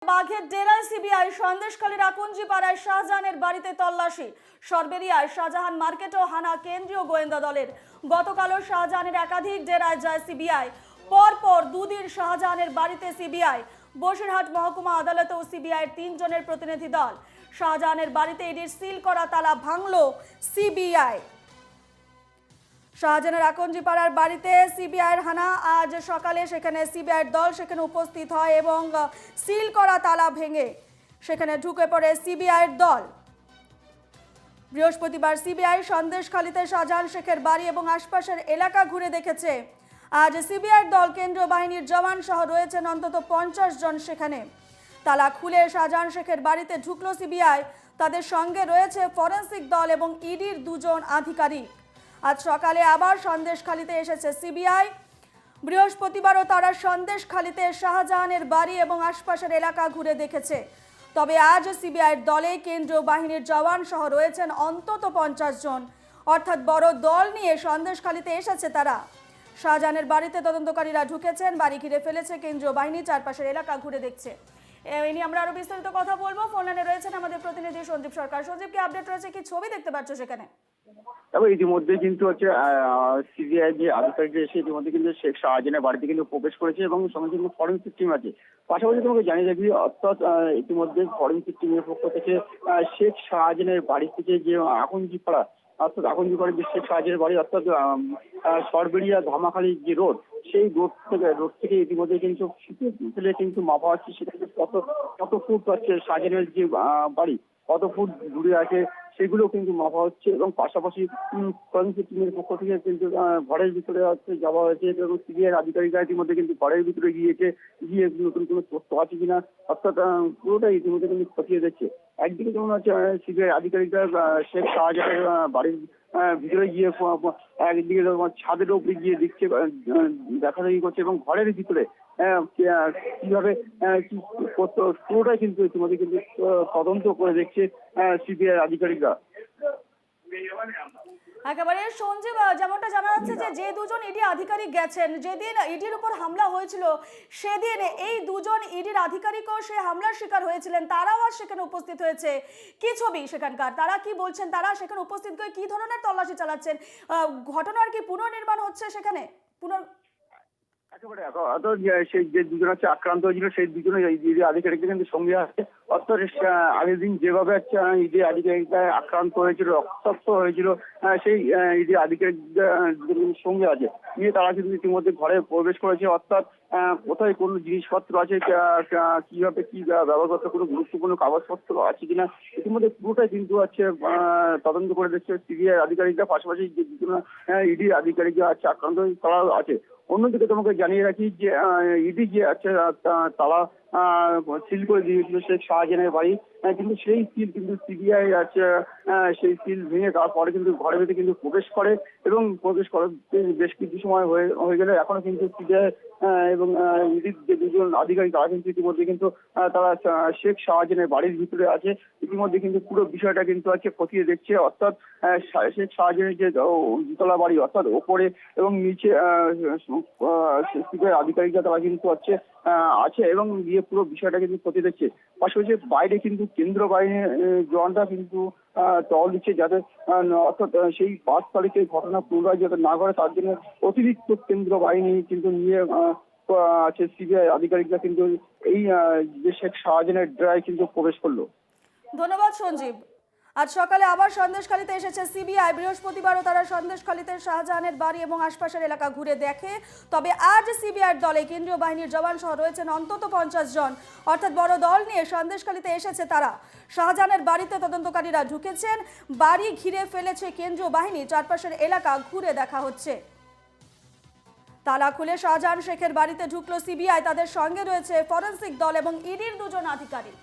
বাঘের ডেরায় সিবিআই সন্দেশখালীর আকঞ্জি পাড়ায় শাহজাহানের বাড়িতে তল্লাশি। সরবেরিয়ায় শাহজাহান মার্কেটেও হানা কেন্দ্রীয় গোয়েন্দা দলের। গতকালও শাহজাহানের একাধিক ডেরায় যায় সিবিআই। পরপর দুদিন শাহজাহানের বাড়িতে সিবিআই। বসিরহাট মহকুমা আদালতেও সিবিআইয়ের 3 জনের প্রতিনিধি দল। শাহজাহানের বাড়িতে ইডির সিল করা তালা ভাঙল সিবিআই। শাহজাহানের আকঞ্জি পাড়ার বাড়িতে সিবিআইয়ের হানা। আজ সকালে সেখানে সিবিআইয়ের দল সেখানে উপস্থিত হয় এবং সিল করা তালা ভেঙে সেখানে ঢুকে পড়ে সিবিআইয়ের দল। বৃহস্পতিবার সিবিআই সন্দেশখালীতে শাহজাহান শেখের বাড়ি এবং আশপাশের এলাকা ঘুরে দেখেছে। আজ সিবিআইয়ের দল কেন্দ্রীয় বাহিনীর জওয়ান সহ রয়েছেন অন্তত 50 জন সেখানে। তালা খুলে শাহজাহান শেখের বাড়িতে ঢুকলো সিবিআই। তাদের সঙ্গে রয়েছে ফরেন্সিক দল এবং ইডির 2 জন আধিকারিক। আজ সকালে আবার সন্দেশখালীতে এসেছে সিবিআই। বৃহস্পতিবারও তারা সন্দেশখালীতে শাহজাহানের বাড়ি এবং আশপাশের এলাকা ঘুরে দেখেছে। তবে আজ সিবিআইয়ের দলে কেন্দ্রীয় বাহিনীর জওয়ান সহ রয়েছেন অন্তত 50 জন, অর্থাৎ বড় দল নিয়ে সন্দেশখালীতে এসেছে তারা। শাহজাহানের বাড়িতে তদন্তকারীরা ঢুকেছেন, বাড়ি ঘিরে ফেলেছে কেন্দ্রীয় বাহিনী, চারপাশের এলাকা ঘুরে দেখছে। এই নিয়ে আমরা আরো বিস্তারিত কথা বলবো। ফোন লাইনে রয়েছেন আমাদের প্রতিনিধি সঞ্জীব সরকার। সঞ্জীব, কি আপডেট রয়েছে, কি ছবি দেখতে পাচ্ছ সেখানে? তবে ইতিমধ্যে কিন্তু সিবিআই যে আধিকারিকরা এসে ইতিমধ্যে কিন্তু শেখ শাহজাহানের বাড়িতে কিন্তু প্রবেশ করেছে এবং সঙ্গে সঙ্গে ফরেন্সিক টিম আছে। পাশাপাশি তোমাকে জানিয়ে রাখি, অর্থাৎ ইতিমধ্যে ফরেন্সিক টিমের পক্ষ থেকে শেখ শাহজাহানের বাড়ি থেকে যে আকঞ্জি পাড়া, অর্থাৎ আকঞ্জি পাড়ার যে শেখ শাহজাহানের বাড়ি, অর্থাৎ সরবেরিয়া ধামাখালী যে রোড, সেই রোড থেকে ইতিমধ্যে কিন্তু ফেলে কিন্তু মাপা হচ্ছে সেটা কত ফুট হচ্ছে শাহজাহানের যে বাড়ি, কত ফুট দূরে আছে সেগুলো কিন্তু মাপা হচ্ছে। এবং পাশাপাশি ফরেন্সিক টিমের পক্ষ থেকে কিন্তু ঘরের ভিতরে যাওয়া হয়েছে এবং সিবিআই আধিকারিকরা ইতিমধ্যে কিন্তু ঘরের ভিতরে গিয়ে নতুন কোনো তথ্য আছে কিনা, অর্থাৎ পুরোটাই ইতিমধ্যে কিন্তু খতিয়ে দেখছে। একদিকে যেমন হচ্ছে সিবিআই আধিকারিকরা শেখ শাহজাহানের বাড়ির ভিতরে গিয়ে একদিকে ছাদের উপরে গিয়ে দেখছে, দেখাদেখি করছে এবং ঘরের ভিতরে কিভাবে কি পুরোটাই কিন্তু ইতিমধ্যে কিন্তু তদন্ত করে দেখছে সিবিআই আধিকারিকরা। একেবারে সঞ্জীব, যেমনটা জানা যাচ্ছে যে 2 জন ইডি আধিকারিক গেছেন, যেদিন ইডির উপর হামলা হয়েছিল সেদিন এই 2 জন ইডির আধিকারিকও সে হামলার শিকার হয়েছিলেন। তারাও আজ সেখানে উপস্থিত হয়েছে। কি ছবি সেখানকার, তারা কি বলছেন, তারা সেখানে উপস্থিত হয়ে কি ধরনের তল্লাশি চালাচ্ছেন? ঘটনার কি পুনর্নির্মাণ হচ্ছে সেখানে? একেবারে সেই যে 2 জন আক্রান্ত হয়েছিল সেই 2 জনের ইডি আধিকারিকদের কিন্তু সঙ্গে আছে। অর্থাৎ আগের দিন যেভাবে ইডি আধিকারিকরা আক্রান্ত হয়েছিল, রক্তাক্ত হয়েছিল, সেই ইডি আধিকারিকদের সঙ্গে আছে নিয়ে তারা কিন্তু ইতিমধ্যে ঘরে প্রবেশ করেছে। অর্থাৎ কোথায় কোন জিনিসপত্র আছে, কিভাবে কি ব্যবহার করতে, কোনো গুরুত্বপূর্ণ কাগজপত্র আছে কিনা, ইতিমধ্যে পুরোটাই কিন্তু তদন্ত করে দেখছে সিবিআই আধিকারিকরা। পাশাপাশি যে 2 জন ইডি আধিকারিকরা আক্রান্ত তারা আছে। অন্যদিকে তোমাকে জানিয়ে রাখি যে ইডি যে তালা সিল করে দিয়েছিল শেখ শাহজাহানের বাড়ি, কিন্তু সেই সিল কিন্তু সিবিআই সেই সিল ভেঙে তারপরে কিন্তু ঘরের ভিতরে কিন্তু প্রবেশ করে এবং প্রবেশ করতে বেশ কিছু সময় হয়ে গেলে এখনো কিন্তু সিবিআই এবং ইডির যে 2 জন আধিকারিক তারা কিন্তু ইতিমধ্যে কিন্তু তারা শেখ শাহজাহানের বাড়ির ভিতরে আছে। ইতিমধ্যে কিন্তু পুরো বিষয়টা কিন্তু খতিয়ে দেখছে। অর্থাৎ শেখ শাহজাহানের যে দুতলা বাড়ি, অর্থাৎ ওপরে এবং নিচে সিবিআই আধিকারিকরা তারা কিন্তু আছে এবং গিয়ে পুরো বিষয়টা কিন্তু খতিয়ে দেখছে। পাশাপাশি বাইরে কিন্তু কেন্দ্র বাহিনীর জওয়ানরা কিন্তু টহল দিচ্ছে, যাতে অর্থাৎ সেই 5 তারিখের ঘটনা পুনরায় যাতে না ঘটে তার জন্য অতিরিক্ত কেন্দ্র বাহিনী কিন্তু নিয়ে সিবিআই আধিকারিকরা কিন্তু এই যে শেখ শাহজাহানের ডেরায় কিন্তু প্রবেশ করলো। ধন্যবাদ সঞ্জীব। আজ সকালে আবার সন্দেশখালীতে এসেছে সিবিআই। বৃহস্পতিবারও তারা সন্দেশখালীতে শাহজাহানের বাড়ি এবং আশপাশের এলাকা ঘুরে দেখে। তবে আজ সিবিআইয়ের দলে কেন্দ্রীয় বাহিনীর জওয়ান সহ রয়েছেন অন্তত 50 জন, অর্থাৎ বড় দল নিয়ে সন্দেশখালীতে এসেছে তারা। শাহজাহানের বাড়িতে তদন্তকারীরা ঢুকেছেন, বাড়ি ঘিরে ফেলেছে কেন্দ্রীয় বাহিনী, চারপাশের এলাকা ঘুরে দেখা হচ্ছে। তালা খুলে শাহজাহান শেখের বাড়িতে ঢুকলো সিবিআই। তাদের সঙ্গে রয়েছে ফরেন্সিক দল এবং ইডির 2 জন আধিকারিক।